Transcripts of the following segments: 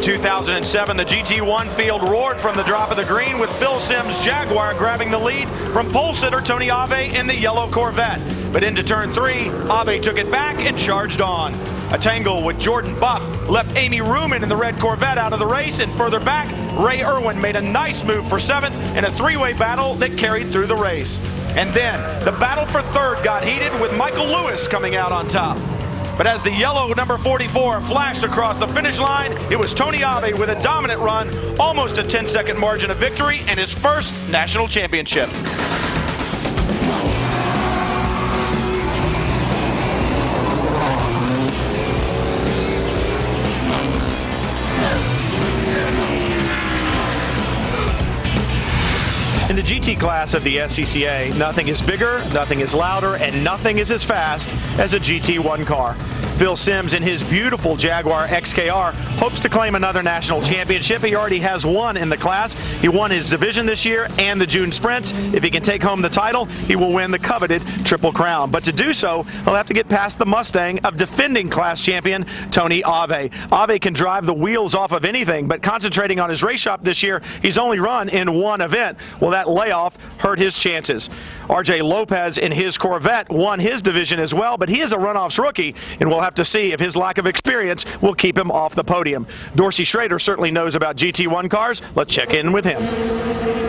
2007, the GT1 field roared from the drop of the green with Phil Simms' Jaguar grabbing the lead from pole sitter Tony Ave in the yellow Corvette. But into turn 3, Ave took it back and charged on. A tangle with Jordan Buff left Amy Ruman in the red Corvette out of the race, and further back, Ray Irwin made a nice move for 7th in a 3-way battle that carried through the race. And then the battle for 3rd got heated with Michael Lewis coming out on top. But as the yellow number 44 flashed across the finish line, it was Tony Ave with a dominant run, almost a 10-second margin of victory, and his first national championship. In the GT class of the SCCA, nothing is bigger, nothing is louder, and nothing is as fast as a GT1 car. Phil Simms in his beautiful Jaguar XKR hopes to claim another national championship. He already has one in the class. He won his division this year and the June sprints. If he can take home the title, he will win the coveted Triple Crown. But to do so, he'll have to get past the Mustang of defending class champion Tony Ave. Ave can drive the wheels off of anything, but concentrating on his race shop this year, he's only run in one event. Well, that layoff hurt his chances. RJ Lopez in his Corvette won his division as well, but he is a Runoffs rookie, and we'll have to see if his lack of experience will keep him off the podium. Dorsey Schrader certainly knows about GT1 cars. Let's check in with him.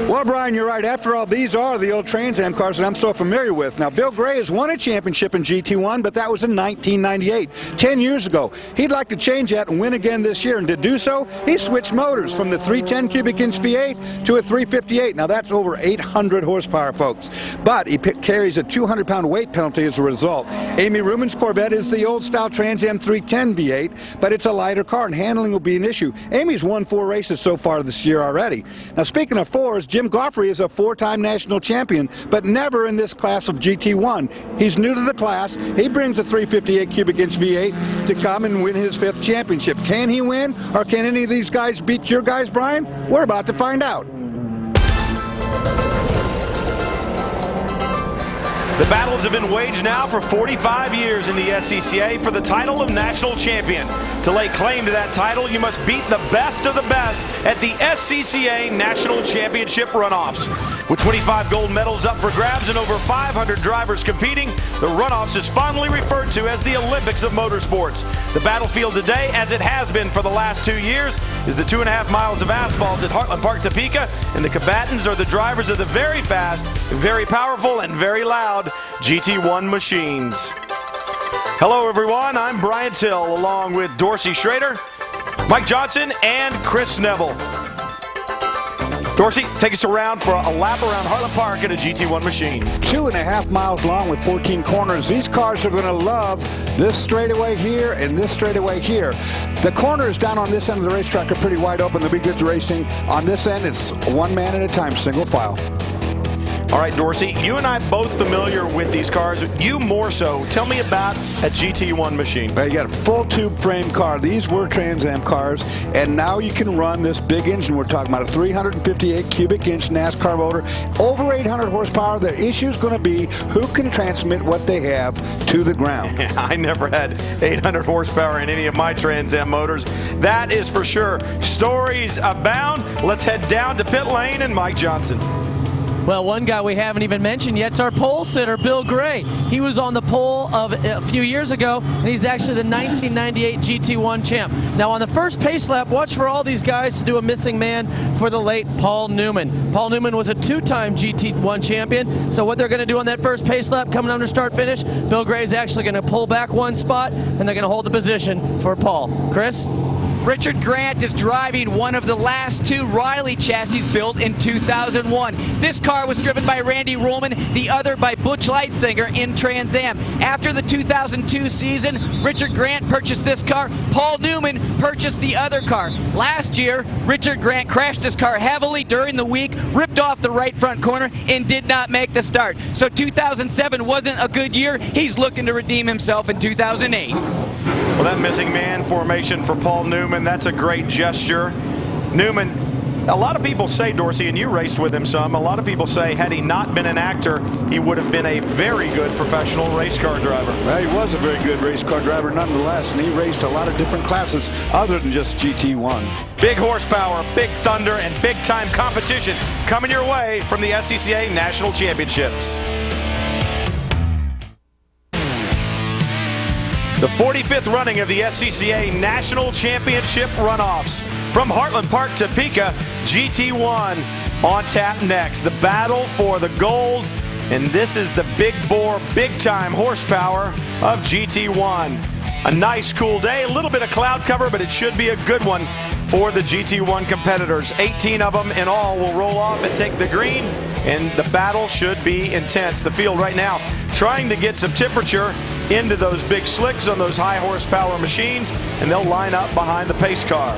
Well, Brian, you're right. After all, these are the old Trans Am cars that I'm so familiar with. Now, Bill Gray has won a championship in GT1, but that was in 1998, 10 years ago. He'd like to change that and win again this year, and to do so, he switched motors from the 310 cubic inch V8 to a 358. Now, that's over 800 horsepower, folks. But he carries a 200-pound weight penalty as a result. Amy Ruman's Corvette is the old-style Trans Am 310 V8, but it's a lighter car, and handling will be an issue. Amy's won 4 races so far this year already. Now, speaking of 4s, Jim Goffrey is a 4-time national champion, but never in this class of GT1. He's new to the class. He brings a 358 cubic inch V8 to come and win his 5th championship. Can he win, or can any of these guys beat your guys, Brian? We're about to find out. The battles have been waged now for 45 years in the SCCA for the title of national champion. To lay claim to that title, you must beat the best of the best at the SCCA National Championship Runoffs. With 25 gold medals up for grabs and over 500 drivers competing, the Runoffs is fondly referred to as the Olympics of motorsports. The battlefield today, as it has been for the last 2 years, is the 2.5 miles of asphalt at Heartland Park, Topeka, and the combatants are the drivers of the very fast, very powerful, and very loud GT1 machines. Hello everyone, I'm Brian Till along with Dorsey Schrader, Mike Johnson, and Chris Neville. Dorsey, take us around for a lap around Heartland Park in a GT1 machine. 2.5 miles long with 14 corners. These cars are going to love this straightaway here and this straightaway here. The corners down on this end of the racetrack are pretty wide open. They'll be good racing. On this end, it's one man at a time, single file. All right, Dorsey, you and I both familiar with these cars. You more so. Tell me about a GT1 machine. You got a full tube frame car. These were Trans Am cars, and now you can run this big engine. We're talking about a 358 cubic inch NASCAR motor, over 800 horsepower. The issue is going to be who can transmit what they have to the ground. I never had 800 horsepower in any of my Trans Am motors. That is for sure. Stories abound. Let's head down to pit lane and Mike Johnson. Well, one guy we haven't even mentioned yet is our pole sitter, Bill Gray. He was on the pole of a few years ago, and he's actually the 1998 GT1 champ. Now, on the first pace lap, watch for all these guys to do a missing man for the late Paul Newman. Paul Newman was a 2-time GT1 champion, so what they're going to do on that first pace lap coming under start-finish, Bill Gray is actually going to pull back one spot, and they're going to hold the position for Paul. Chris? Richard Grant is driving one of the last 2 Riley chassis built in 2001. This car was driven by Randy Ruhlman, the other by Butch Leitzinger in Trans Am. After the 2002 season, Richard Grant purchased this car. Paul Newman purchased the other car. Last year, Richard Grant crashed this car heavily during the week, ripped off the right front corner, and did not make the start. So 2007 wasn't a good year. He's looking to redeem himself in 2008. Well, that missing man formation for Paul Newman, that's a great gesture. Newman A lot of people say, Dorsey, and you raced with him some, a lot of people say had he not been an actor, he would have been a very good professional race car driver. Well, he was a very good race car driver nonetheless, and he raced a lot of different classes other than just GT1. Big horsepower, big thunder, and big-time competition coming your way from the SCCA National Championships. The 45th running of the SCCA National Championship Runoffs. From Heartland Park, Topeka, GT1 on tap next. The battle for the gold, and this is the big bore, big-time horsepower of GT1. A nice, cool day, a little bit of cloud cover, but it should be a good one for the GT1 competitors. 18 of them in all will roll off and take the green, and the battle should be intense. The field right now trying to get some temperature into those big slicks on those high horsepower machines, and they'll line up behind the pace car.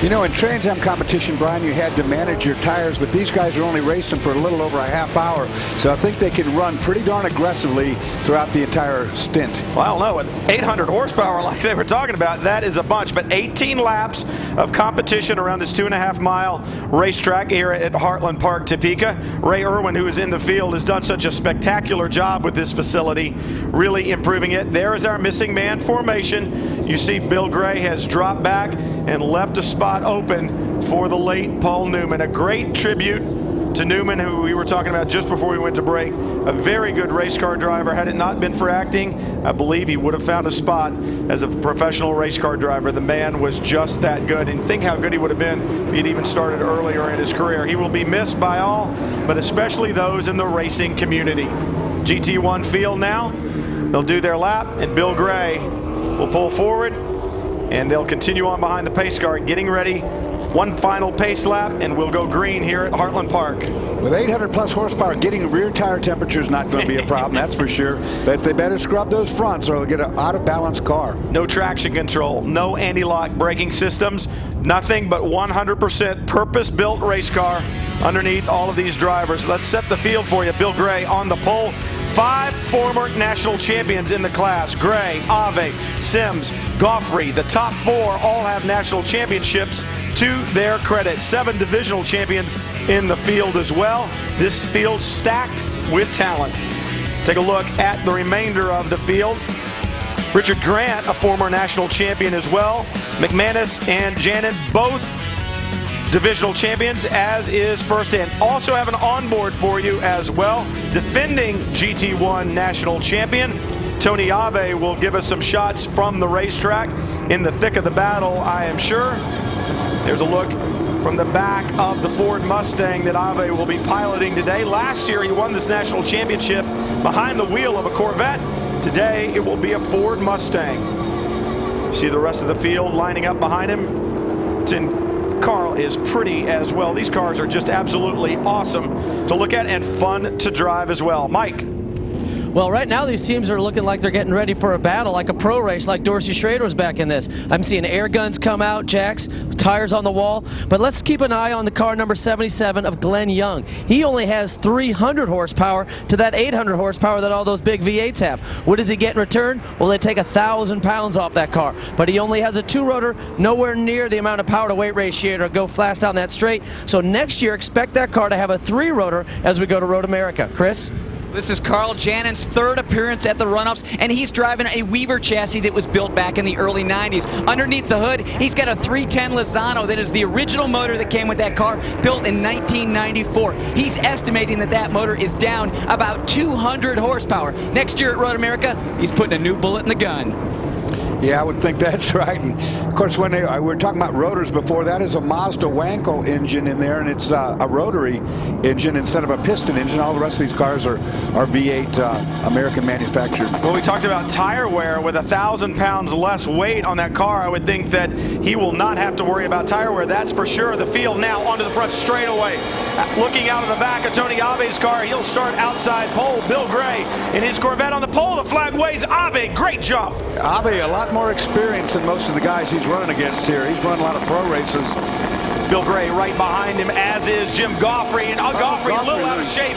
You know, in Trans Am competition, Brian, you had to manage your tires, but these guys are only racing for a little over a half hour, so I think they can run pretty darn aggressively throughout the entire stint. Well, I don't know, with 800 horsepower like they were talking about, that is a bunch, but 18 laps of competition around this 2.5-mile racetrack here at Heartland Park, Topeka. Ray Irwin, who is in the field, has done such a spectacular job with this facility, really improving it. There is our missing man formation. You see Bill Gray has dropped back and left a spot open for the late Paul Newman. A great tribute to Newman, who we were talking about just before we went to break. A very good race car driver. Had it not been for acting, I believe he would have found a spot as a professional race car driver. The man was just that good, and think how good he would have been if he'd even started earlier in his career. He will be missed by all, but especially those in the racing community. GT1 field now. They'll do their lap, and Bill Gray will pull forward, and they'll continue on behind the pace car, getting ready. One final pace lap, and we'll go green here at Heartland Park. With 800 plus horsepower, getting rear tire temperature is not going to be a problem, that's for sure. But they better scrub those fronts or they'll get an out of balance car. No traction control, no anti-lock braking systems, nothing but 100% purpose-built race car underneath all of these drivers. Let's set the field for you. Bill Gray on the pole. 5 former national champions in the class. Gray, Ave, Sims, Goffrey. The top 4 all have national championships to their credit. 7 divisional champions in the field as well. This field stacked with talent. Take a look at the remainder of the field. Richard Grant, a former national champion as well. McManus and Janin, both divisional champions, as is First In. Also have an onboard for you as well. Defending GT1 national champion, Tony Ave, will give us some shots from the racetrack in the thick of the battle, I am sure. There's a look from the back of the Ford Mustang that Ave will be piloting today. Last year he won this national championship behind the wheel of a Corvette. Today it will be a Ford Mustang. See the rest of the field lining up behind him. Carl is pretty as well. These cars are just absolutely awesome to look at and fun to drive as well. Mike. Well, right now these teams are looking like they're getting ready for a battle, like a pro race, like Dorsey Schrader was back in this. I'm seeing air guns come out, jacks, tires on the wall. But let's keep an eye on the car number 77 of Glenn Young. He only has 300 horsepower to that 800 horsepower that all those big V8s have. What does he get in return? Well, they take 1,000 pounds off that car. But he only has a 2-rotor, nowhere near the amount of power to weight ratio to go fast down that straight. So next year, expect that car to have a 3-rotor as we go to Road America. Chris? This is Carl Janin's 3rd appearance at the Runoffs, and he's driving a Weaver chassis that was built back in the early 90s. Underneath the hood, he's got a 310 Lozano that is the original motor that came with that car, built in 1994. He's estimating that that motor is down about 200 horsepower. Next year at Road America, he's putting a new bullet in the gun. Yeah, I would think that's right. And of course, when we were talking about rotors before, that is a Mazda Wankel engine in there, and it's a rotary engine instead of a piston engine. All the rest of these cars are V8 American manufactured. Well, we talked about tire wear. With 1,000 pounds less weight on that car, I would think that he will not have to worry about tire wear. That's for sure. The field now onto the front straightaway. Looking out of the back of Tony Ave's car, he'll start outside pole. Bill Gray in his Corvette on the pole. The flag waves. Ave, great jump. Ave, a lot more experience than most of the guys he's running against here. He's run a lot of pro races. Bill Gray right behind him, as is Jim Goffrey. And Goffrey a little out of shape.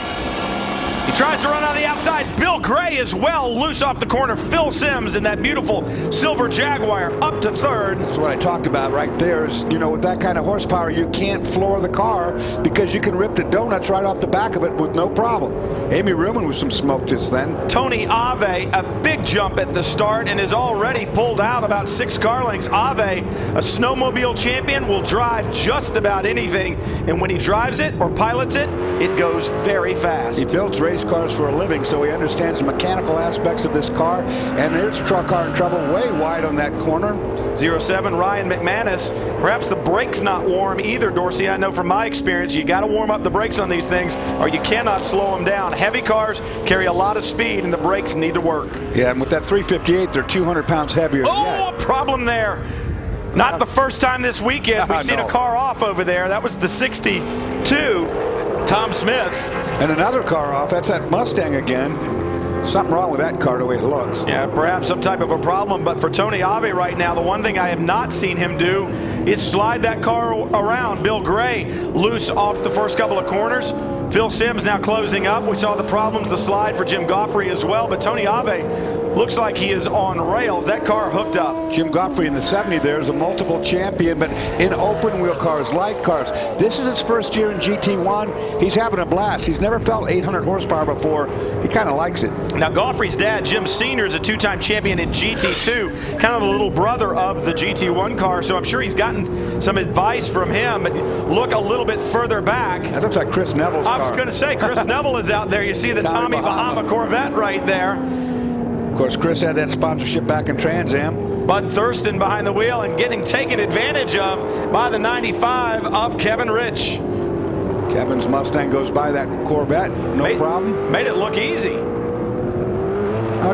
He tries to run on the outside. Bill Gray as well, loose off the corner. Phil Simms in that beautiful silver Jaguar up to third. That's what I talked about right there is, you know, with that kind of horsepower, you can't floor the car because you can rip the donuts right off the back of it with no problem. Amy Ruhlman with some smoke just then. Tony Ave, a big jump at the start and is already pulled out about 6 car lengths. Ave, a snowmobile champion, will drive just about anything, and when he drives it or pilots it, it goes very fast. He builds race cars for a living, so he understands the mechanical aspects of this car, and there's a truck car in trouble way wide on that corner. 07 Ryan McManus. Perhaps the brake's not warm either, Dorsey. I know from my experience, you got to warm up the brakes on these things or you cannot slow them down. Heavy cars carry a lot of speed and the brakes need to work. Yeah, and with that 358, they're 200 pounds heavier. Oh, a problem there. Not the first time this weekend. We've seen a car off over there. That was the 62, Tom Smith. And another car off. That's that Mustang again. Something wrong with that car the way it looks. Yeah, perhaps some type of a problem, but for Tony Ave right now, the one thing I have not seen him do is slide that car around. Bill Gray loose off the first couple of corners. Phil Simms now closing up. We saw the problems, the slide for Jim Goffrey as well, but Tony Ave looks like he is on rails. That car hooked up. Jim Goffrey in the 70 there is a multiple champion, but in open wheel cars, light cars. This is his first year in GT1. He's having a blast. He's never felt 800 horsepower before. He kind of likes it. Now Goffrey's dad, Jim Sr., is a 2-time champion in GT2, kind of the little brother of the GT1 car, so I'm sure he's gotten some advice from him. But look a little bit further back. That looks like Chris Neville's car. I was going to say, Chris Neville is out there. You see the Tommy Bahama Corvette right there. Of course, Chris had that sponsorship back in Trans Am. Bud Thurston behind the wheel and getting taken advantage of by the 95 of Kevin Rich. Kevin's Mustang goes by that Corvette, no problem. Made it look easy.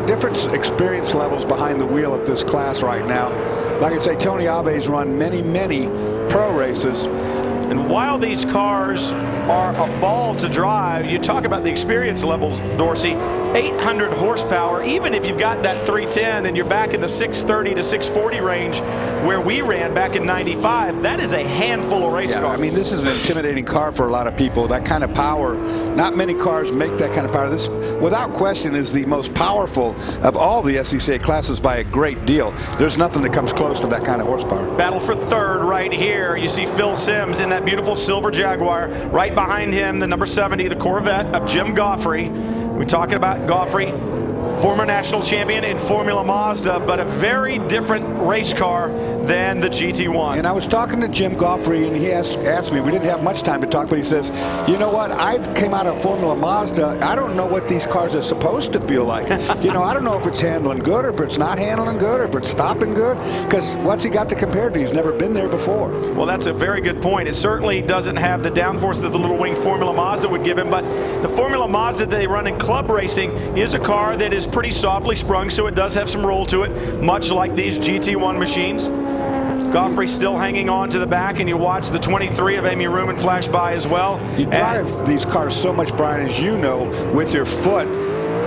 Different experience levels behind the wheel of this class right now. Like I say, Tony Ave's run many, many pro races. And while these cars are a ball to drive, you talk about the experience levels, Dorsey. 800 horsepower, even if you've got that 310 and you're back in the 630 to 640 range where we ran back in 95, that is a handful of race cars. I mean, this is an intimidating car for a lot of people. That kind of power, not many cars make that kind of power. This, without question, is the most powerful of all the SCCA classes by a great deal. There's nothing that comes close to that kind of horsepower. Battle for third right here. You see Phil Simms in that beautiful silver Jaguar. Right behind him, the number 70, the Corvette of Jim Goffrey. We're talking about Goffrey, former national champion in Formula Mazda, but a very different race car than the GT1. And I was talking to Jim Goffrey, and he asked me, we didn't have much time to talk, but he says, you know what, I came out of Formula Mazda, I don't know what these cars are supposed to feel like. You know, I don't know if it's handling good, or if it's not handling good, or if it's stopping good, because what's he got to compare to? He's never been there before. Well, that's a very good point. It certainly doesn't have the downforce that the little wing Formula Mazda would give him, but the Formula Mazda that they run in club racing is a car that is pretty softly sprung, so it does have some roll to it, much like these GT1 machines. Goffrey still hanging on to the back, and you watch the 23 of Amy Ruhlman flash by as well. You drive these cars so much, Brian, as you know, with your foot.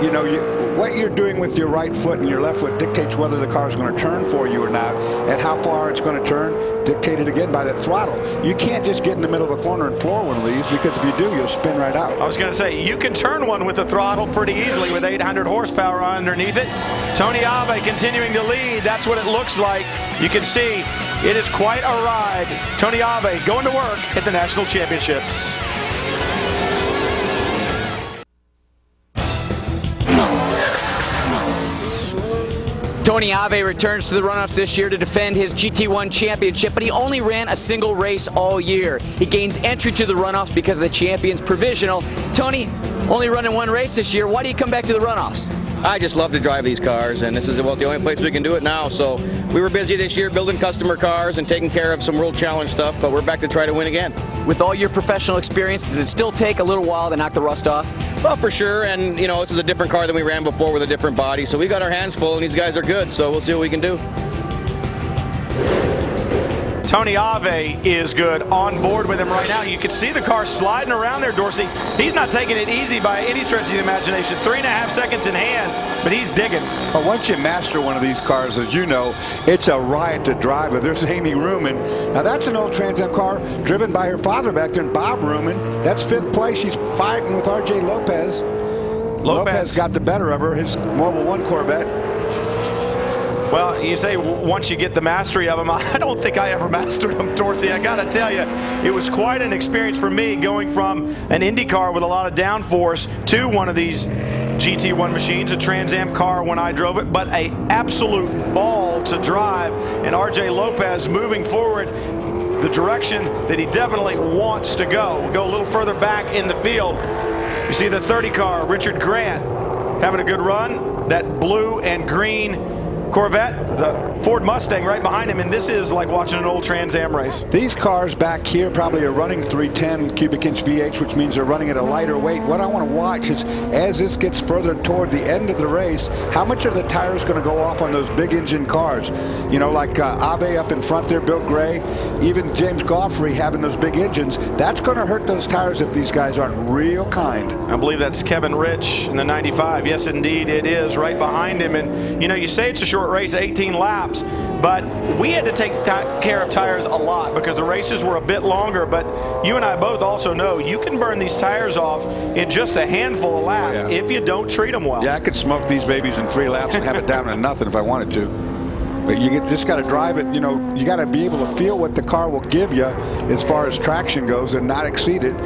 You know, what you're doing with your right foot and your left foot dictates whether the car is going to turn for you or not, and how far it's going to turn, dictated again by that throttle. You can't just get in the middle of a corner and floor one of these, because if you do, you'll spin right out. I was going to say, you can turn one with the throttle pretty easily with 800 horsepower underneath it. Tony Ave continuing to lead. That's what it looks like. You can see it is quite a ride. Tony Ave going to work at the National Championships. Tony Ave returns to the runoffs this year to defend his GT1 championship, but he only ran a single race all year. He gains entry to the runoffs because of the champion's provisional. Tony, only running one race this year. Why do you come back to the runoffs? I just love to drive these cars, and this is about the only place we can do it now. So we were busy this year building customer cars and taking care of some World Challenge stuff, but we're back to try to win again. With all your professional experience, does it still take a little while to knock the rust off? Well, for sure, and you know, this is a different car than we ran before with a different body, so we got our hands full, and these guys are good, so we'll see what we can do. Tony Ave is good on board with him right now. You can see the car sliding around there, Dorsey. He's not taking it easy by any stretch of the imagination. 3.5 seconds in hand, but he's digging. Well, once you master one of these cars, as you know, it's a riot to drive it. There's Amy Ruhlman. Now, that's an old Trans Am car driven by her father back there, Bob Ruhlman. That's 5th place. She's fighting with R.J. Lopez. Lopez got the better of her, his Mobil 1 Corvette. Well, you say once you get the mastery of them, I don't think I ever mastered them, Dorsey. I got to tell you, it was quite an experience for me going from an Indy car with a lot of downforce to one of these GT1 machines, a Trans Am car when I drove it, but a absolute ball to drive. And RJ Lopez moving forward the direction that he definitely wants to go. We'll go a little further back in the field. You see the 30 car, Richard Grant, having a good run. That blue and green Corvette, the Ford Mustang right behind him, and this is like watching an old Trans Am race. These cars back here probably are running 310 cubic inch V8s, which means they're running at a lighter weight. What I want to watch is, as this gets further toward the end of the race, how much are the tires going to go off on those big engine cars? You know, like Abe up in front there, Bill Gray, even James Goffrey having those big engines. That's going to hurt those tires if these guys aren't real kind. I believe that's Kevin Rich in the 95. Yes, indeed, it is right behind him. And, you know, you say it's a short race, 18 laps, but we had to take care of tires a lot because the races were a bit longer. But you and I both also know you can burn these tires off in just a handful of laps if you don't treat them well. Yeah, I could smoke these babies in 3 laps and have it down to nothing if I wanted to. But you just got to drive it, you know, you got to be able to feel what the car will give you as far as traction goes and not exceed it,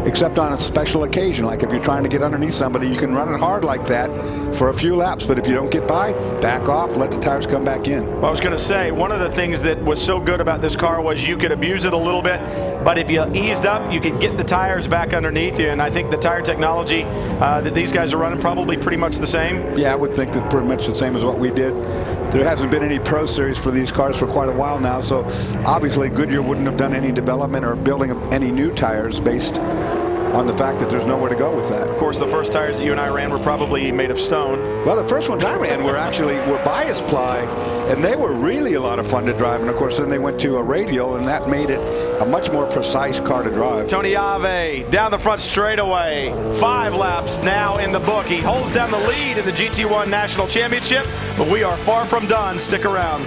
except on a special occasion. Like if you're trying to get underneath somebody, you can run it hard like that for a few laps. But if you don't get by, back off, let the tires come back in. Well, I was going to say, one of the things that was so good about this car was you could abuse it a little bit, but if you eased up, you could get the tires back underneath you. And I think the tire technology that these guys are running probably pretty much the same. Yeah, I would think that pretty much the same as what we did. There hasn't been any Pro Series for these cars for quite a while now, so obviously Goodyear wouldn't have done any development or building of any new tires based on the fact that there's nowhere to go with that. Of course, the first tires that you and I ran were probably made of stone. Well, the first ones I ran were bias ply, and they were really a lot of fun to drive. And of course, then they went to a radial, and that made it a much more precise car to drive. Tony Ave down the front straightaway. 5 laps now in the book. He holds down the lead in the GT1 National Championship, but we are far from done. Stick around.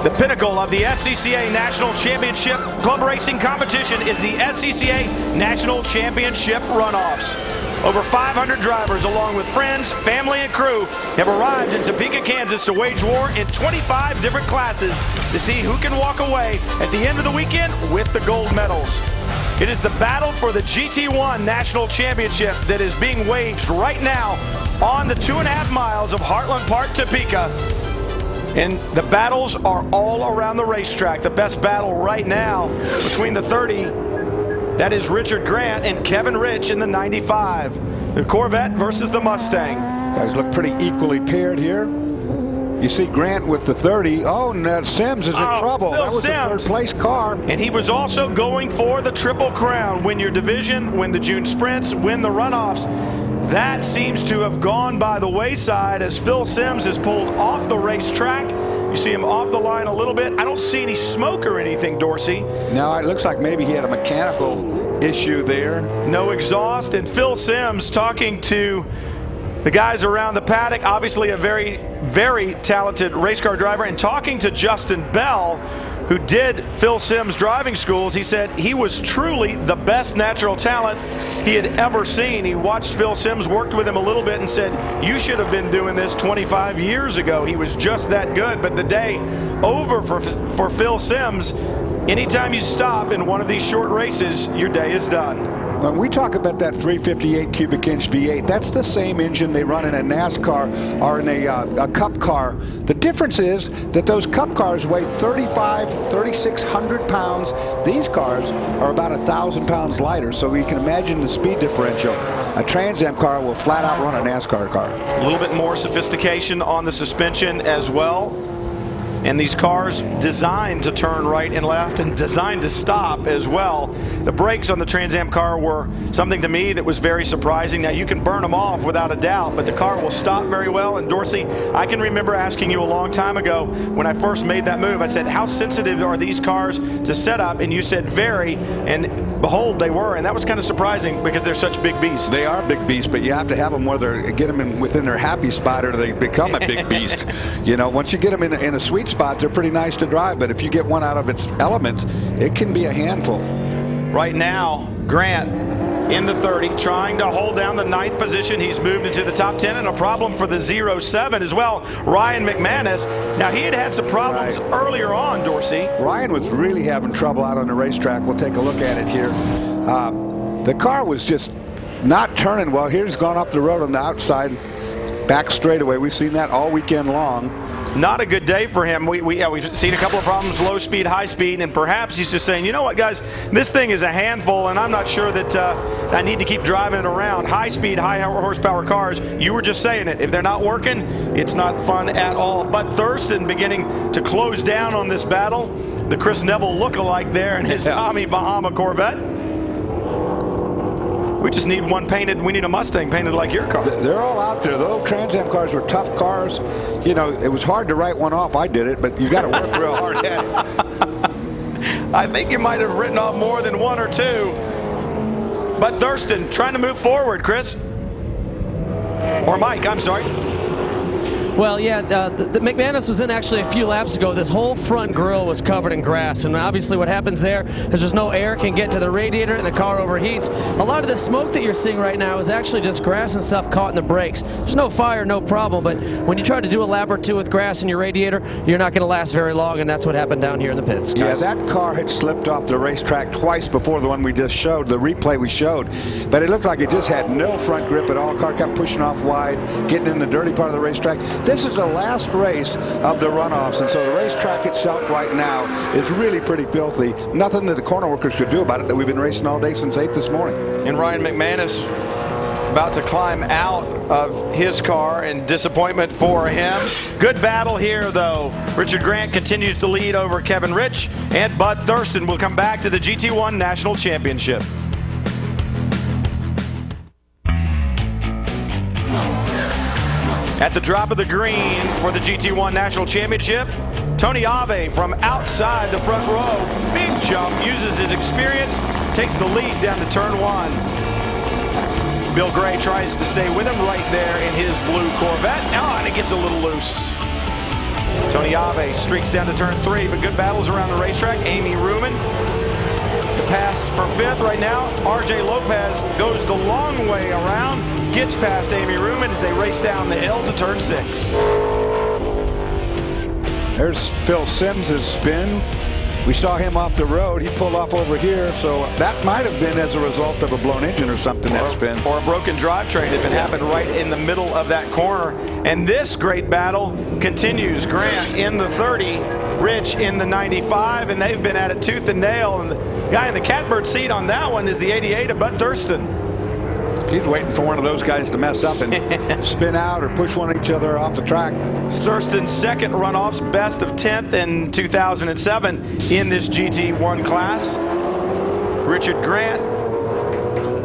The pinnacle of the SCCA National Championship Club Racing competition is the SCCA National Championship Runoffs. Over 500 drivers, along with friends, family, and crew, have arrived in Topeka, Kansas to wage war in 25 different classes to see who can walk away at the end of the weekend with the gold medals. It is the battle for the GT1 National Championship that is being waged right now on the 2.5 miles of Heartland Park, Topeka. And the battles are all around the racetrack. The best battle right now between the 30, that is Richard Grant, and Kevin Rich in the 95. The Corvette versus the Mustang. Guys look pretty equally paired here. You see Grant with the 30. Oh, and Sims is in trouble. Phil that was Sims. a third-place car. And he was also going for the Triple Crown. Win your division, win the June sprints, win the runoffs. That seems to have gone by the wayside as Phil Sims is pulled off the racetrack. You see him off the line a little bit. I don't see any smoke or anything, Dorsey. No, it looks like maybe he had a mechanical issue there. No exhaust, and Phil Sims talking to the guys around the paddock, obviously a very, very talented race car driver, and talking to Justin Bell, who did Phil Sims driving schools. He said he was truly the best natural talent he had ever seen. He watched Phil Sims, worked with him a little bit, and said, you should have been doing this 25 years ago. He was just that good. But the day over for Phil Sims. Anytime you stop in one of these short races, your day is done. When we talk about that 358 cubic inch V8, that's the same engine they run in a NASCAR or in a Cup car. The difference is that those Cup cars weigh 3,600 pounds. These cars are about 1,000 pounds lighter, so you can imagine the speed differential. A Trans Am car will flat out run a NASCAR car. A little bit more sophistication on the suspension as well. And these cars designed to turn right and left and designed to stop as well. The brakes on the Trans Am car were something to me that was very surprising. Now, you can burn them off without a doubt, but the car will stop very well. And Dorsey, I can remember asking you a long time ago when I first made that move, I said, how sensitive are these cars to set up? And you said very, and behold, they were. And that was kind of surprising because they're such big beasts. They are big beasts, but you have to have them whether get them within their happy spot or they become a big beast. You know, once you get them in a sweet spot, spot, they're pretty nice to drive, but if you get one out of its element, it can be a handful. Right now, Grant in the 30, trying to hold down the 9th position. He's moved into the top 10, and a problem for the 07 as well, Ryan McManus. Now, he had some problems earlier on, Dorsey. Ryan was really having trouble out on the racetrack. We'll take a look at it here. The car was just not turning well. Here's gone off the road on the outside, back straightaway. We've seen that all weekend long. Not a good day for him. We've seen a couple of problems, low speed, high speed, and perhaps he's just saying, you know what, guys, this thing is a handful, and I'm not sure that I need to keep driving it around. High speed, high horsepower cars, you were just saying it. If they're not working, it's not fun at all. But Thurston beginning to close down on this battle. The Chris Neville look-alike there in his Tommy Bahama Corvette. We just need one painted. We need a Mustang painted like your car. They're all out there. Those Trans Am cars were tough cars. You know, it was hard to write one off. I did it, but you got to work real hard at it. I think you might have written off more than one or two. But Thurston trying to move forward, Chris. Or Mike, I'm sorry. Well, yeah, the McManus was in actually a few laps ago. This whole front grille was covered in grass, and obviously what happens there is there's no air can get to the radiator and the car overheats. A lot of the smoke that you're seeing right now is actually just grass and stuff caught in the brakes. There's no fire, no problem, but when you try to do a lap or two with grass in your radiator, you're not going to last very long, and that's what happened down here in the pits. Yeah, that car had slipped off the racetrack twice before the one we just showed, the replay we showed, but it looked like it just had no front grip at all. Car kept pushing off wide, getting in the dirty part of the racetrack. This is the last race of the runoffs, and so the racetrack itself right now is really pretty filthy. Nothing that the corner workers could do about it, that we've been racing all day since 8 this morning. And Ryan McManus about to climb out of his car, and disappointment for him. Good battle here, though. Richard Grant continues to lead over Kevin Rich, and Bud Thurston will come back to the GT1 National Championship. At the drop of the green for the GT1 National Championship, Tony Ave from outside the front row. Big jump, uses his experience, takes the lead down to turn 1. Bill Gray tries to stay with him right there in his blue Corvette. And it gets a little loose. Tony Ave streaks down to turn 3, but good battles around the racetrack. Amy Ruman, the pass for 5th right now. RJ Lopez goes the long way around, gets past Amy Ruman as they race down the hill to turn 6. There's Phil Sims' spin. We saw him off the road. He pulled off over here, so that might have been as a result of a blown engine or something, that spin. Or a broken drivetrain if it happened right in the middle of that corner. And this great battle continues. Grant in the 30, Rich in the 95, and they've been at it tooth and nail. And the guy in the catbird seat on that one is the 88 of Bud Thurston. He's waiting for one of those guys to mess up and spin out or push one of each other off the track. Thurston's second runoffs, best of 10th in 2007 in this GT1 class. Richard Grant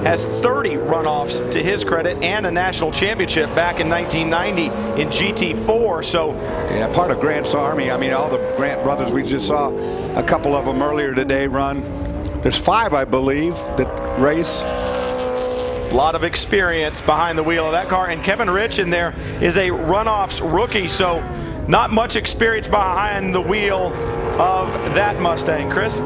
has 30 runoffs to his credit and a national championship back in 1990 in GT4. So, yeah, part of Grant's army. I mean, all the Grant brothers, we just saw a couple of them earlier today run. There's 5, I believe, that race. A lot of experience behind the wheel of that car, and Kevin Rich in there is a runoffs rookie, so not much experience behind the wheel of that Mustang. Chris?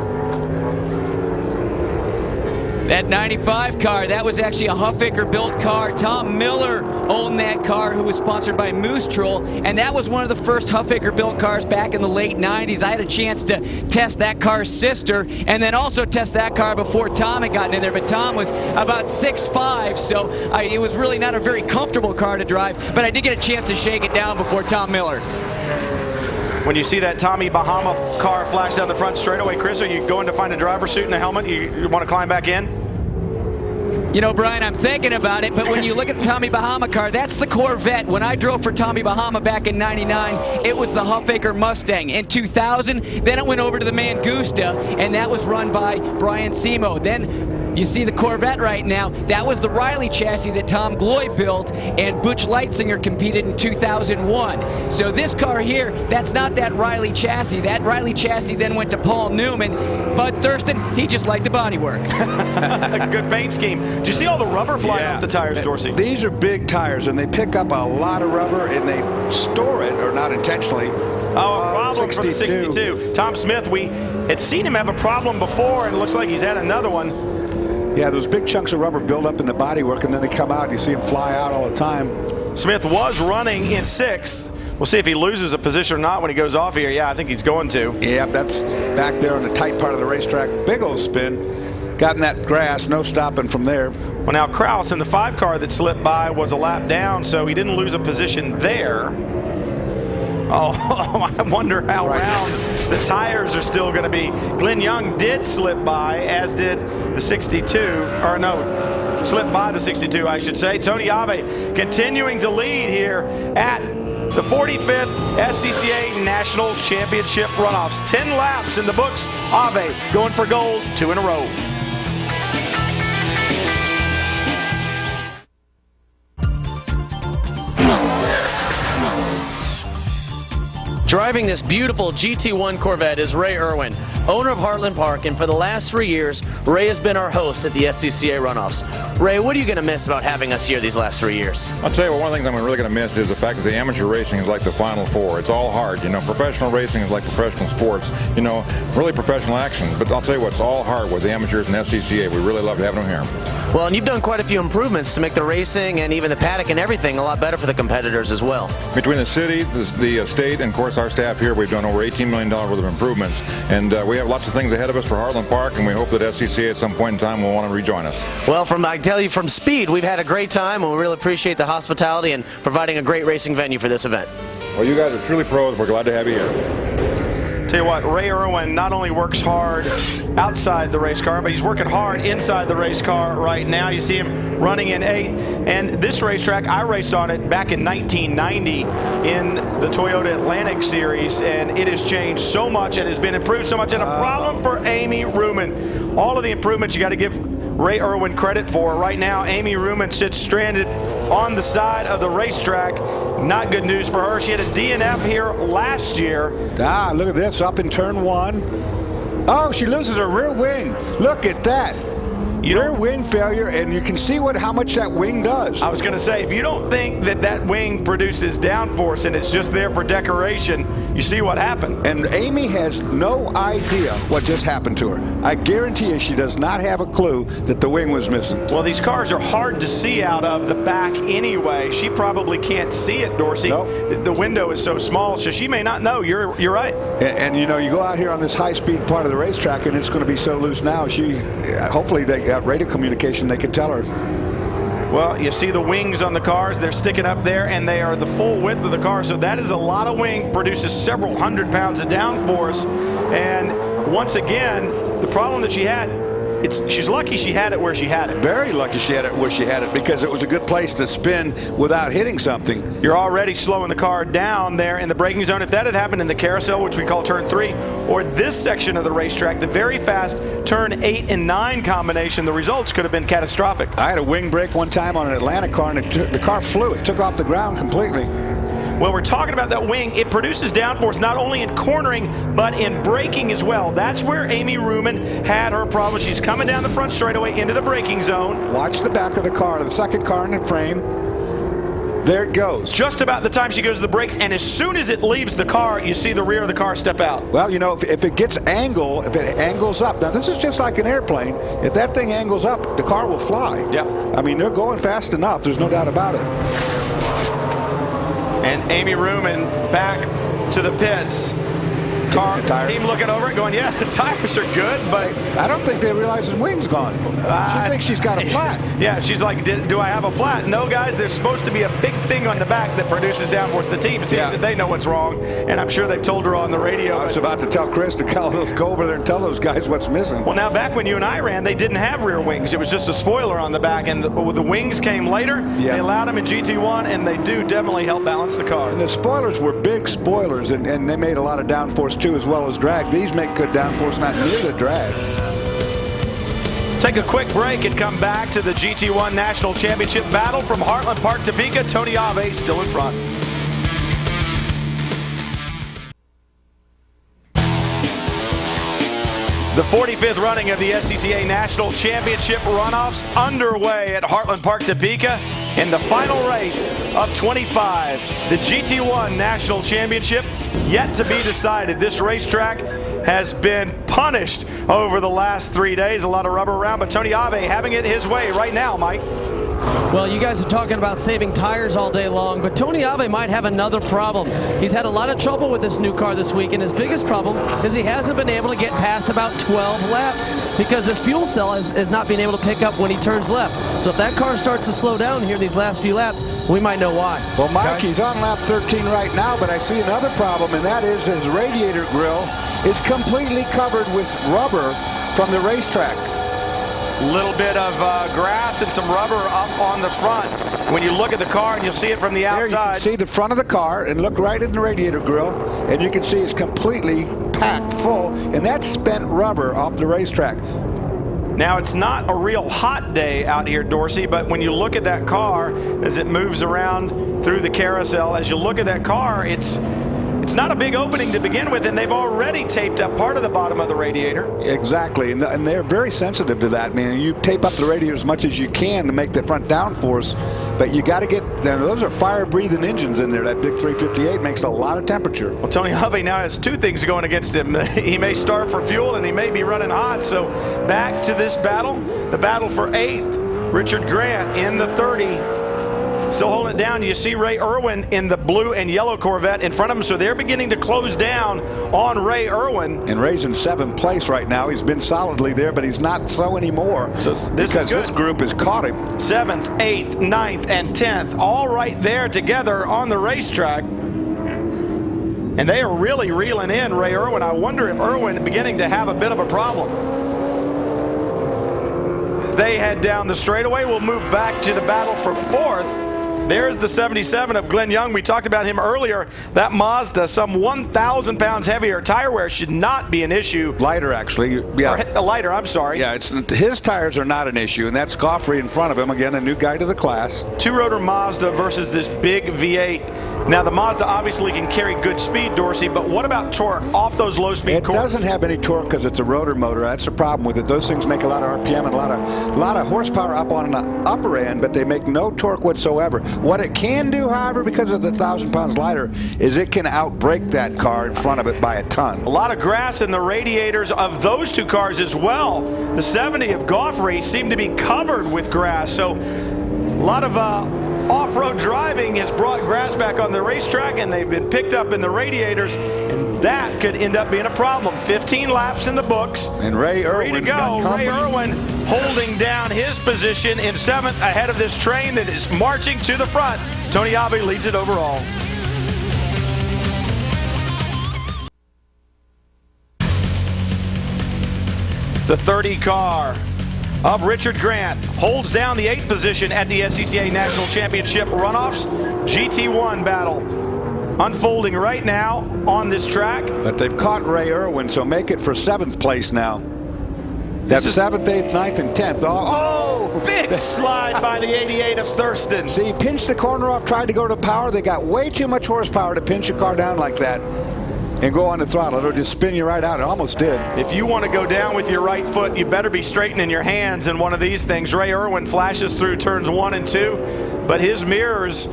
That 95 car, that was actually a Huffaker built car. Tom Miller owned that car, who was sponsored by Moose Troll, and that was one of the first Huffaker built cars back in the late 90s. I had a chance to test that car's sister and then also test that car before Tom had gotten in there, but Tom was about 6'5", so it was really not a very comfortable car to drive, but I did get a chance to shake it down before Tom Miller. When you see that Tommy Bahama car flash down the front straightaway, Chris, are you going to find a driver's suit and a helmet? You want to climb back in? You know, Brian, I'm thinking about it, but when you look at the Tommy Bahama car, that's the Corvette. When I drove for Tommy Bahama back in '99, it was the Huffaker Mustang. In 2000, then it went over to the Mangusta, and that was run by Brian Simo. Then you see the Corvette right now. That was the Riley chassis that Tom Gloy built, and Butch Leitzinger competed in 2001. So this car here, that's not that Riley chassis. That Riley chassis then went to Paul Newman. Bud Thurston, he just liked the bodywork. Good paint scheme. Did you see all the rubber flying off the tires, Dorsey? These are big tires, and they pick up a lot of rubber, and they store it, or not intentionally, Oh, a problem for the 62. Tom Smith, we had seen him have a problem before, and it looks like he's had another one. Yeah, those big chunks of rubber build up in the bodywork, and then they come out, and you see them fly out all the time. Smith was running in 6th. We'll see if he loses a position or not when he goes off here. Yeah, I think he's going to. Yeah, that's back there on the tight part of the racetrack. Big old spin. Got in that grass, no stopping from there. Well, now Kraus in the 5 car that slipped by was a lap down, so he didn't lose a position there. Oh, I wonder how round the tires are still going to be. Glenn Young did slip by, as did the 62, or no, slipped by the 62, I should say. Tony Ave continuing to lead here at the 45th SCCA National Championship Runoffs. 10 laps in the books. Ave going for gold, 2 in a row. Driving this beautiful GT1 Corvette is Ray Irwin, owner of Heartland Park, and for the last 3 years, Ray has been our host at the SCCA Runoffs. Ray, what are you going to miss about having us here these last 3 years? I'll tell you what, one of the things I'm really going to miss is the fact that the amateur racing is like the Final Four. It's all hard, you know. Professional racing is like professional sports, you know, really professional action. But I'll tell you what, it's all hard with the amateurs and SCCA. We really love having them here. Well, and you've done quite a few improvements to make the racing and even the paddock and everything a lot better for the competitors as well. Between the city, the state, and of course our staff here, we've done over $18 million worth of improvements. And we have lots of things ahead of us for Heartland Park, and we hope that SCCA at some point in time will want to rejoin us. Well, I can tell you from speed, we've had a great time, and we really appreciate the hospitality and providing a great racing venue for this event. Well, you guys are truly pros. We're glad to have you here. Tell you what, Ray Irwin not only works hard outside the race car, but he's working hard inside the race car right now. You see him running in 8th. And this racetrack, I raced on it back in 1990 in the Toyota Atlantic Series, and it has changed so much and has been improved so much. And a problem for Amy Ruman. All of the improvements you got to give Ray Irwin credit for. Right now, Amy Ruman sits stranded on the side of the racetrack. Not good news for her. She had a DNF here last year. Look at this, up in turn 1. Oh, she loses her rear wing. Look at that. Rear wing failure, and you can see how much that wing does. I was going to say, if you don't think that wing produces downforce and it's just there for decoration, you see what happened. And Amy has no idea what just happened to her. I guarantee you she does not have a clue that the wing was missing. Well, these cars are hard to see out of the back anyway. She probably can't see it, Dorsey. Nope. The window is so small, so she may not know. You're right. And you know, you go out here on this high-speed part of the racetrack, and it's going to be so loose now. Hopefully they got radio communication, they can tell her. Well, you see the wings on the cars. They're sticking up there, and they are the full width of the car. So that is a lot of wing, produces several hundred pounds of downforce. And once again, the problem that she had, she's lucky she had it where she had it. Very lucky she had it where she had it, because it was a good place to spin without hitting something. You're already slowing the car down there in the braking zone. If that had happened in the carousel, which we call turn 3, or this section of the racetrack, the very fast turn 8 and 9 combination, the results could have been catastrophic. I had a wing brake one time on an Atlanta car, and the car flew. It took off the ground completely. Well, we're talking about that wing. It produces downforce not only in cornering, but in braking as well. That's where Amy Ruman had her problem. She's coming down the front straightaway into the braking zone. Watch the back of the car, the second car in the frame. There it goes. Just about the time she goes to the brakes, and as soon as it leaves the car, you see the rear of the car step out. Well, you know, if it gets angle, if it angles up, now this is just like an airplane. If that thing angles up, the car will fly. Yeah. I mean, they're going fast enough. There's no doubt about it. And Amy Ruman back to the pits. Team looking over it going, yeah, the tires are good, but I don't think they realize the wing's gone. She thinks she's got a flat. Yeah, she's like, do I have a flat? No, guys, there's supposed to be a big thing on the back that produces downforce. The team sees that they know what's wrong, and I'm sure they've told her on the radio. I was about to tell Chris to go over there and tell those guys what's missing. Well, now back when you and I ran, they didn't have rear wings. It was just a spoiler on the back, and the wings came later. Yeah. They allowed them in GT1, and they do definitely help balance the car. And the spoilers were big spoilers, and they made a lot of downforce too, as well as drag. These make good downforce, not near the drag. Take a quick break and come back to the GT1 National Championship battle from Heartland Park, Topeka. Tony Ave still in front. The 45th running of the SCCA National Championship Runoffs underway at Heartland Park, Topeka. In the final race of 25, the GT1 National Championship yet to be decided. This racetrack has been punished over the last 3 days. A lot of rubber around, but Tony Ave having it his way right now, Mike. Well, you guys are talking about saving tires all day long, but Tony Ave might have another problem. He's had a lot of trouble with this new car this week, and his biggest problem is he hasn't been able to get past about 12 laps because his fuel cell is not being able to pick up when he turns left. So if that car starts to slow down here these last few laps, we might know why. Well, Mike, he's on lap 13 right now, but I see another problem, and that is his radiator grill is completely covered with rubber from the racetrack. Little bit of grass and some rubber up on the front. When you look at the car and you'll see it from the outside. There you can see the front of the car and look right in the radiator grill, and you can see it's completely packed full, and that's spent rubber off the racetrack. Now, it's not a real hot day out here, Dorsey, but when you look at that car as it moves around through the carousel, as you look at that car, it's not a big opening to begin with, and they've already taped up part of the bottom of the radiator. Exactly, and they're very sensitive to that, man. You tape up the radiator as much as you can to make the front downforce, but you got to get, those are fire-breathing engines in there. That big 358 makes a lot of temperature. Well, Tony Ave now has two things going against him. He may starve for fuel, and he may be running hot. So back to this battle, the battle for 8th. Richard Grant in the 30. Still holding it down. You see Ray Irwin in the blue and yellow Corvette in front of him, so they're beginning to close down on Ray Irwin. And Ray's in 7th place right now. He's been solidly there, but he's not so anymore. So this because is good. This group has caught him. 7th, 8th, 9th, and 10th, all right there together on the racetrack. And they are really reeling in Ray Irwin. I wonder if Irwin is beginning to have a bit of a problem. As they head down the straightaway, we'll move back to the battle for 4th. There's the 77 of Glenn Young. We talked about him earlier. That Mazda, some 1,000 pounds heavier. Tire wear should not be an issue. Lighter, actually. Yeah. Or lighter, I'm sorry. Yeah, his tires are not an issue, and that's Goffrey in front of him. Again, a new guy to the class. Two-rotor Mazda versus this big V8. Now, the Mazda obviously can carry good speed, Dorsey, but what about torque off those low-speed cores? It doesn't have any torque because it's a rotor motor. That's the problem with it. Those things make a lot of RPM and a lot of horsepower up on the upper end, but they make no torque whatsoever. What it can do, however, because of the 1,000 pounds lighter, is it can outbrake that car in front of it by a ton. A lot of grass in the radiators of those two cars as well. The 70 of Goffrey seemed to be covered with grass, so a lot of off-road driving has brought grass back on the racetrack, and they've been picked up in the radiators, and that could end up being a problem. 15 laps in the books. And Ray Irwin's ready to go. got Ray Irwin holding down his position in 7th ahead of this train that is marching to the front. Tony Ave leads it overall. The 30 car of Richard Grant holds down the 8th position at the SCCA National Championship Runoffs. GT1 battle unfolding right now on this track. But they've caught Ray Irwin, so make it for 7th place now. That's 7th, 8th, 9th, and 10th. Oh, big slide by the 88 of Thurston. See, he pinched the corner off, tried to go to power. They got way too much horsepower to pinch a car down like that and go on the throttle. It'll just spin you right out. It almost did. If you want to go down with your right foot, you better be straightening your hands in one of these things. Ray Irwin flashes through turns 1 and 2, but his mirrors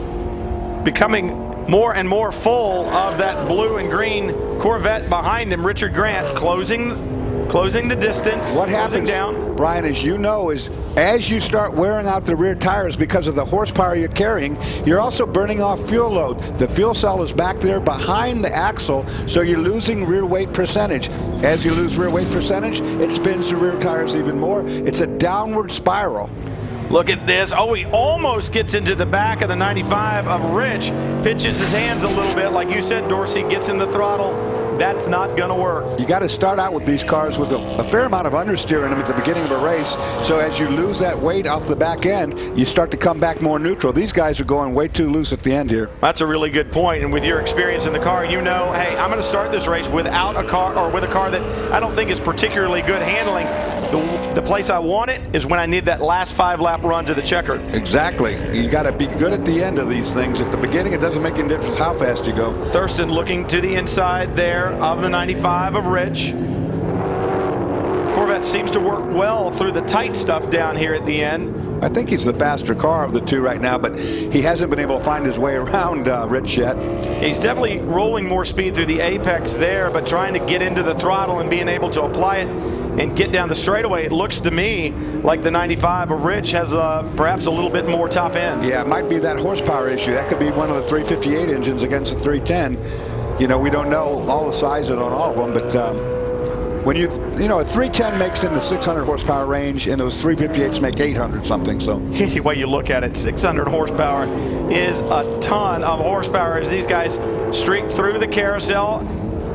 becoming more and more full of that blue and green Corvette behind him. Richard Grant closing the distance. What happens, down. Brian, as you know, is as you start wearing out the rear tires because of the horsepower you're carrying, you're also burning off fuel load. The fuel cell is back there behind the axle, so you're losing rear weight percentage. As you lose rear weight percentage, it spins the rear tires even more. It's a downward spiral. Look at this. Oh, he almost gets into the back of the 95 of Rich. Pitches his hands a little bit. Like you said, Dorsey gets in the throttle. That's not going to work. You got to start out with these cars with a fair amount of understeer in them at the beginning of a race. So as you lose that weight off the back end, you start to come back more neutral. These guys are going way too loose at the end here. That's a really good point. And with your experience in the car, you know, hey, I'm going to start this race without a car, or with a car that I don't think is particularly good handling. The place I want it is when I need that last 5-lap run to the checker. Exactly. You got to be good at the end of these things. At the beginning, it doesn't make any difference how fast you go. Thurston looking to the inside there of the 95 of Rich. Corvette seems to work well through the tight stuff down here at the end. I think he's the faster car of the two right now, but he hasn't been able to find his way around Rich yet. He's definitely rolling more speed through the apex there, but trying to get into the throttle and being able to apply it and get down the straightaway. It looks to me like the 95 of Rich has perhaps a little bit more top end. Yeah, it might be that horsepower issue. That could be one of the 358 engines against the 310. You know, we don't know all the sizes on all of them, but when you know, a 310 makes in the 600 horsepower range, and those 358s make 800 something. So any way you look at it, 600 horsepower is a ton of horsepower as these guys streak through the carousel.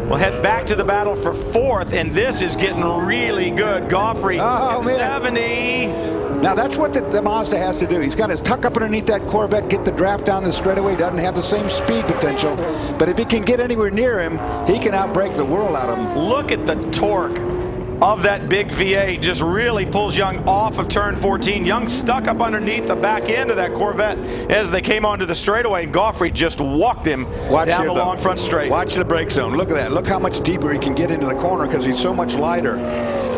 We'll head back to the battle for fourth, and this is getting really good. Goffrey at 70. Now that's what the Mazda has to do. He's got to tuck up underneath that Corvette, get the draft down the straightaway. Doesn't have the same speed potential, but if he can get anywhere near him, he can outbrake the world out of him. Look at the torque of that big V8. Just really pulls Young off of turn 14. Young stuck up underneath the back end of that Corvette as they came onto the straightaway, and Goffrey just walked him down the long front straight. Watch the brake zone. Look at that. Look how much deeper he can get into the corner because he's so much lighter.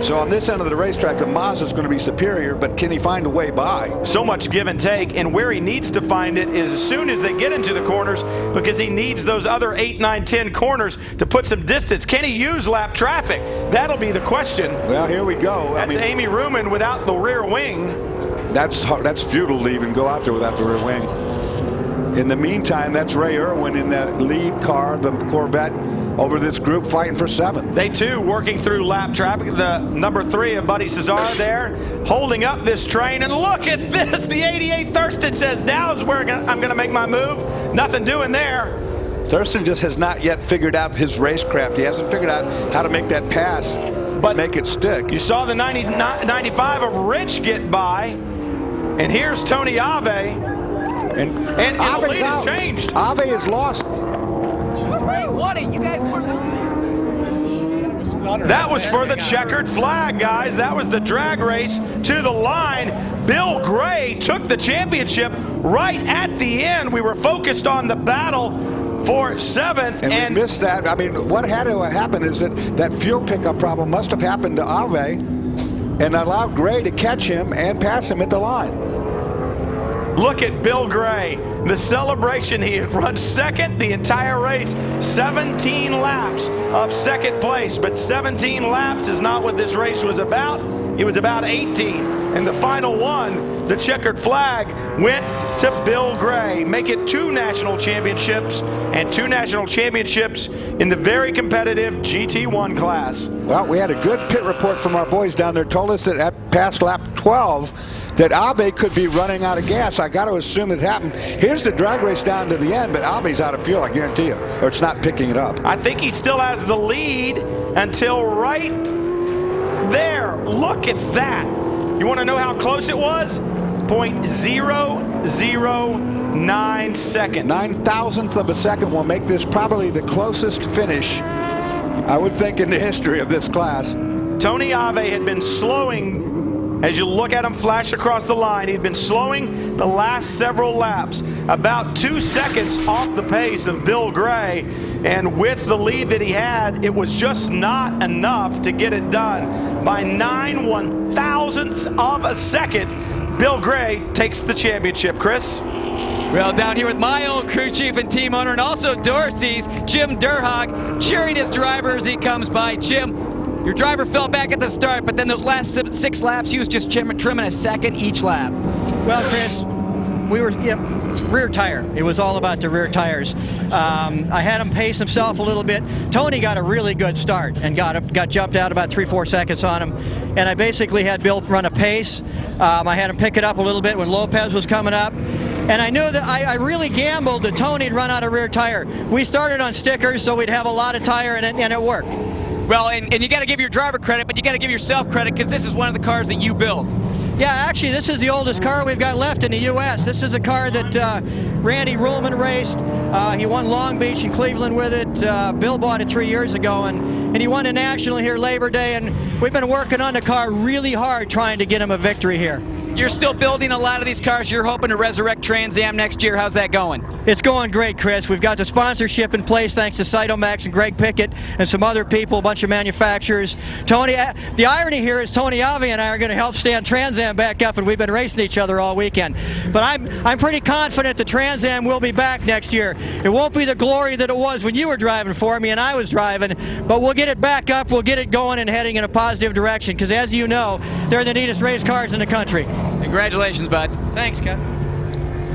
So on this end of the racetrack, the Mazda is going to be superior, but can he find a way by? So much give and take, and where he needs to find it is as soon as they get into the corners, because he needs those other 8, 9, 10 corners to put some distance. Can he use lap traffic? That'll be the question. Well, here we go. That's Amy Ruman without the rear wing. That's futile to even go out there without the rear wing. In the meantime, that's Ray Irwin in that lead car, the Corvette, over this group fighting for 7th. They too working through lap traffic. The number 3 of Buddy Cesar there holding up this train, and look at this. The 88 Thurston says, now is where I'm going to make my move. Nothing doing there. Thurston just has not yet figured out his racecraft. He hasn't figured out how to make that pass, but make it stick. You saw the 95 of Rich get by, and here's Tony Ave, and the lead has changed. Ave is lost. That was for the checkered flag, guys. That was the drag race to the line. Bill Gray took the championship right at the end. We were focused on the battle for 7th. And we missed that. I mean, what had to happen is that fuel pickup problem must have happened to Ave and allowed Gray to catch him and pass him at the line. Look at Bill Gray. The celebration, he had run second the entire race. 17 laps of second place, but 17 laps is not what this race was about. It was about 18. And the final one, the checkered flag, went to Bill Gray. Make it 2 national championships and 2 national championships in the very competitive GT1 class. Well, we had a good pit report from our boys down there. Told us that at past lap 12, that Ave could be running out of gas. I got to assume it happened. Here's the drag race down to the end, but Ave's out of fuel, I guarantee you, or it's not picking it up. I think he still has the lead until right there. Look at that. You want to know how close it was? 0.009 seconds. 9,000th of a second will make this probably the closest finish, I would think, in the history of this class. Tony Ave had been slowing. As you look at him flash across the line, he'd been slowing the last several laps, about 2 seconds off the pace of Bill Gray. And with the lead that he had, it was just not enough to get it done. By 9 1,000ths of a second, Bill Gray takes the championship. Chris? Well, down here with my old crew chief and team owner, and also Dorsey's, Jim Durhog, cheering his driver as he comes by. Jim, your driver fell back at the start, but then those last 6 laps, he was just trimming a second each lap. Well, Chris, we were rear tire. It was all about the rear tires. I had him pace himself a little bit. Tony got a really good start and got jumped out about 3-4 seconds on him. And I basically had Bill run a pace. I had him pick it up a little bit when Lopez was coming up. And I knew that I really gambled that Tony'd run out of rear tire. We started on stickers, so we'd have a lot of tire, and it worked. Well, and you got to give your driver credit, but you got to give yourself credit because this is one of the cars that you built. Yeah, actually, this is the oldest car we've got left in the U.S. This is a car that Randy Ruhlman raced. He won Long Beach and Cleveland with it. Bill bought it 3 years ago, and he won a national here Labor Day, and we've been working on the car really hard trying to get him a victory here. You're still building a lot of these cars. You're hoping to resurrect Trans Am next year. How's that going? It's going great, Chris. We've got the sponsorship in place thanks to Cytomax and Greg Pickett and some other people, a bunch of manufacturers. Tony, the irony here is Tony Avi and I are going to help stand Trans Am back up, and we've been racing each other all weekend. But I'm pretty confident the Trans Am will be back next year. It won't be the glory that it was when you were driving for me and I was driving, but we'll get it back up, we'll get it going and heading in a positive direction, because as you know, they're the neatest race cars in the country. Congratulations, bud. Thanks, Ken.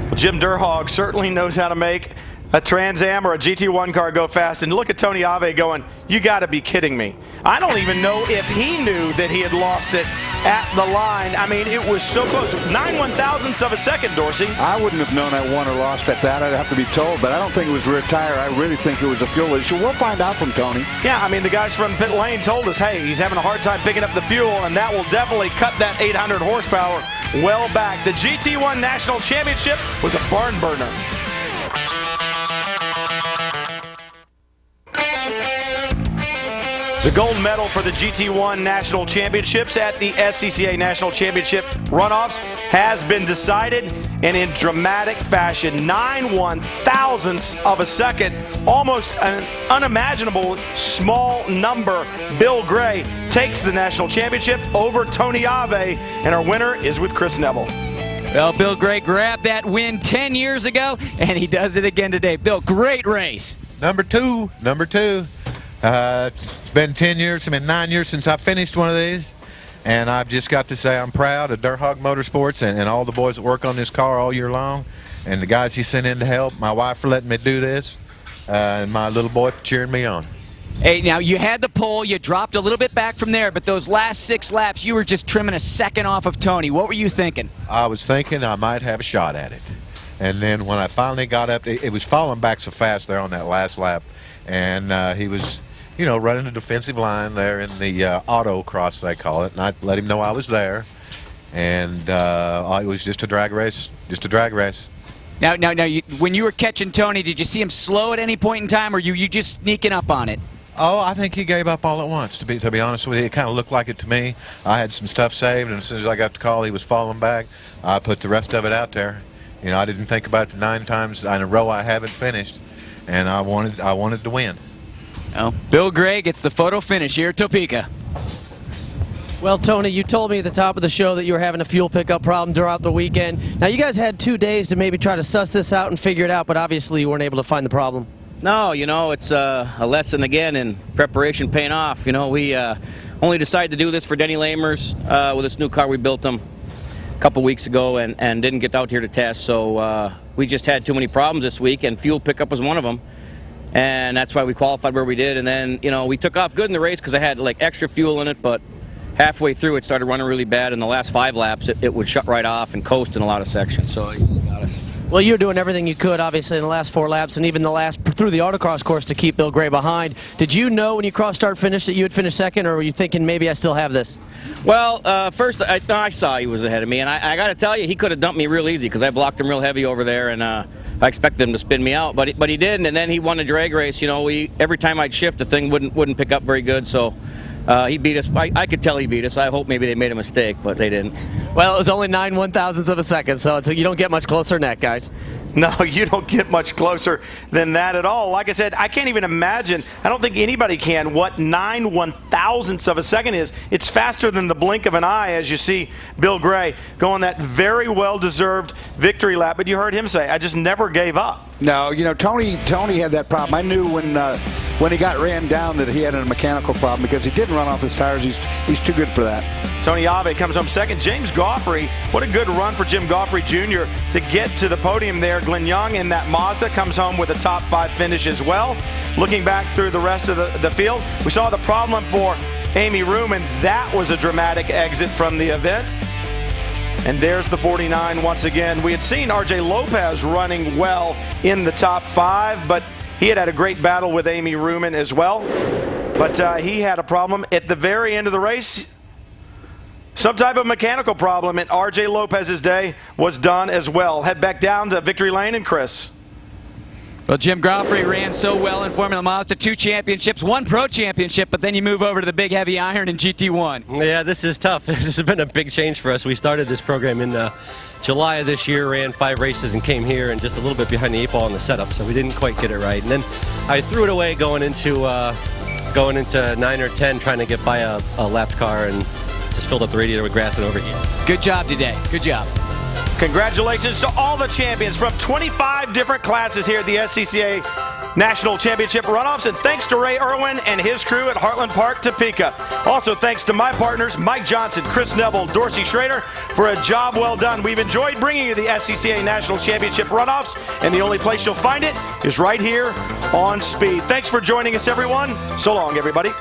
Well, Jim Durhog certainly knows how to make a Trans Am or a GT1 car go fast. And look at Tony Ave going, you got to be kidding me. I don't even know if he knew that he had lost it at the line. I mean, it was so close. 9/1000ths of a second, Dorsey. I wouldn't have known I won or lost at that. I'd have to be told, but I don't think it was rear tire. I really think it was a fuel issue. We'll find out from Tony. Yeah, I mean, the guys from pit lane told us, hey, he's having a hard time picking up the fuel, and that will definitely cut that 800 horsepower well back. The GT1 National Championship was a barn burner. The gold medal for the GT1 National Championships at the SCCA National Championship Runoffs has been decided, and in dramatic fashion, 9/1000ths of a second, almost an unimaginable small number. Bill Gray takes the National Championship over Tony Ave, and our winner is with Chris Neville. Well, Bill Gray grabbed that win 10 years ago, and he does it again today. Bill, great race. Number two. It's been 10 years, it's been 9 years since I finished one of these, and I've just got to say I'm proud of Durhog Motorsports and all the boys that work on this car all year long, and the guys he sent in to help, my wife for letting me do this, and my little boy for cheering me on. Hey, now you had the pole, you dropped a little bit back from there, but those last 6 laps, you were just trimming a second off of Tony. What were you thinking? I was thinking I might have a shot at it, and then when I finally got up, it was falling back so fast there on that last lap, and he was, you know, running the defensive line there in the auto cross, they call it, and I let him know I was there, and it was just a drag race, Now, when you were catching Tony, did you see him slow at any point in time, or you just sneaking up on it? Oh, I think he gave up all at once, to be honest with you. It kind of looked like it to me. I had some stuff saved, and as soon as I got the call he was falling back, I put the rest of it out there. You know, I didn't think about the 9 times in a row I haven't finished, and I wanted to win. Well, Bill Gray gets the photo finish here at Topeka. Well, Tony, you told me at the top of the show that you were having a fuel pickup problem throughout the weekend. Now, you guys had 2 days to maybe try to suss this out and figure it out, but obviously you weren't able to find the problem. No, you know, it's a lesson again in preparation paying off. You know, we only decided to do this for Denny Lamers with this new car we built them a couple weeks ago and didn't get out here to test. So we just had too many problems this week, and fuel pickup was one of them. And that's why we qualified where we did. And then, you know, we took off good in the race because I had like extra fuel in it, but halfway through it started running really bad. In the last 5 laps, it would shut right off and coast in a lot of sections. So it just got us. Well, you were doing everything you could, obviously, in the last 4 laps and even the last through the autocross course to keep Bill Gray behind. Did you know when you cross start finish that you would finish second, or were you thinking maybe I still have this? Well, first I saw he was ahead of me, and I got to tell you, he could have dumped me real easy because I blocked him real heavy over there, and I expected him to spin me out, but he didn't. And then he won a drag race. You know, every time I'd shift, the thing wouldn't pick up very good. So he beat us. I could tell he beat us. I hope maybe they made a mistake, but they didn't. Well, it was only 9/1000ths of a second, so you don't get much closer than that, guys. No, you don't get much closer than that at all. Like I said, I can't even imagine, I don't think anybody can, what 9/1000ths of a second is. It's faster than the blink of an eye as you see Bill Gray go on that very well-deserved victory lap. But you heard him say, I just never gave up. No, you know, Tony had that problem. I knew when he got ran down that he had a mechanical problem because he didn't run off his tires. He's too good for that. Tony Ave comes home second. James Goffrey, what a good run for Jim Goffrey Jr. to get to the podium there. Glenn Young in that Mazda comes home with a top 5 finish as well. Looking back through the rest of the field, we saw the problem for Amy Ruman. That was a dramatic exit from the event. And there's the 49 once again. We had seen RJ Lopez running well in the top 5, but he had a great battle with Amy Ruman as well. But he had a problem at the very end of the race. Some type of mechanical problem in RJ Lopez's day was done as well. Head back down to Victory Lane and Chris. Well, Jim Groffrey ran so well in Formula Mazda, 2 championships, 1 Pro Championship, but then you move over to the big heavy iron in GT1. Yeah, this is tough. This has been a big change for us. We started this program in July of this year, ran 5 races and came here and just a little bit behind the 8 ball on the setup, so we didn't quite get it right. And then I threw it away going into 9 or 10, trying to get by a lapped car, and just filled up the radiator with grass and overheat. Good job today. Good job. Congratulations to all the champions from 25 different classes here at the SCCA National Championship Runoffs, and thanks to Ray Irwin and his crew at Heartland Park, Topeka. Also thanks to my partners Mike Johnson, Chris Neville, Dorsey Schrader for a job well done. We've enjoyed bringing you the SCCA National Championship Runoffs, and the only place you'll find it is right here on Speed. Thanks for joining us, everyone. So long, everybody.